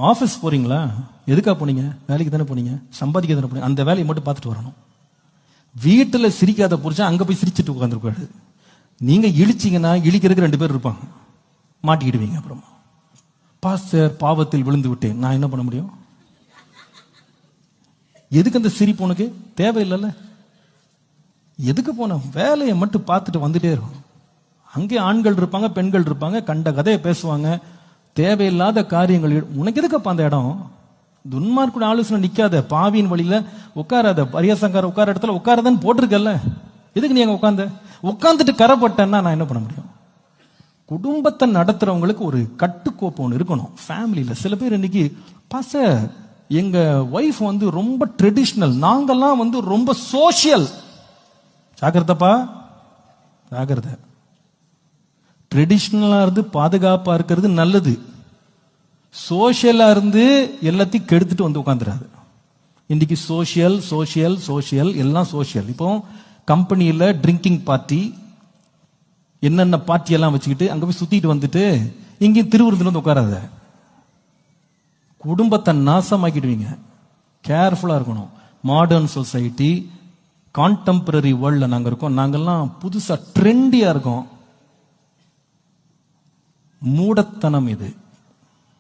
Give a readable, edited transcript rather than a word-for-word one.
Office போறீங்களா? எதுக்கா போனீங்க? வேலைக்கு தானே போனீங்க, சம்பாதிக்க தானே போனீங்க. அந்த வேலையை மட்டும் பார்த்துட்டு வரணும். வீட்டில் சிரிக்காத புரிச்சா அங்க போய் சிரிச்சுட்டு உட்காந்துருக்காரு. நீங்க இழிச்சீங்கன்னா இழிக்கிறதுக்கு 2 பேர் இருப்பாங்க, மாட்டிக்கிடுவீங்க. அப்புறமா பாஸ்டர் பாவத்தில் விழுந்து விட்டேன், நான் என்ன பண்ண முடியும்? எதுக்கு அந்த சிரிப்பு? உனக்கு தேவையில்லைல்ல. எதுக்கு போன? வேலையை மட்டும் பார்த்துட்டு வந்துட்டே இருக்கும். அங்கே ஆண்கள் இருப்பாங்க, பெண்கள் இருப்பாங்க, கண்ட கதையை பேசுவாங்க, தேவையில்லாத காரியங்கள். உனக்கு எதுக்கப்பா அந்த இடம்? துன்மார்க்குட ஆலோசனை நிக்காத, பாவியின் வழியில உட்காராத, பரியாசங்கார உட்கார இடத்துல உட்காரதான் போட்டிருக்கல. எதுக்கு நீ அங்க உட்காந்துட்டு கரைப்பட்டேன்னா நான் என்ன பண்ண முடியும்? குடும்பத்தை நடத்துறவங்களுக்கு ஒரு கட்டுக்கோப்பு ஒன்று இருக்கணும். ஃபேமிலியில சில பேர் இன்னைக்கு பாஸ்டர் எங்க ஒய்ஃப் ரொம்ப ட்ரெடிஷனல், நாங்கெல்லாம் ரொம்ப சோசியல். ஜாக்கிரதப்பா, ஜாக்கிரதை. ட்ரெடிஷனலா இருந்து பாதுகாப்பா இருக்கிறது நல்லது. சோசியலா இருந்து எல்லாத்தையும் கெடுத்துட்டு உட்காந்துறாது. இன்னைக்கு சோசியல் சோசியல் சோசியல் எல்லாம் சோசியல். இப்போ கம்பெனியில ட்ரிங்கிங் பார்ட்டி, என்னென்ன பார்ட்டி எல்லாம் வச்சுக்கிட்டு அங்க போய் சுத்திட்டு வந்துட்டு இங்கேயும் திருவிருந்தில் உட்காராத. குடும்பத்தை நாசமாக்கிடுவீங்க. கேர்ஃபுல்லா இருக்கணும். மாடர்ன் சொசைட்டி, கான்டெம்பரரி வேர்ல்ட்ல நாங்க இருக்கோம். நாங்கெல்லாம் புதுசா ட்ரெண்டியா இருக்கோம். மூடத்தனம் இது.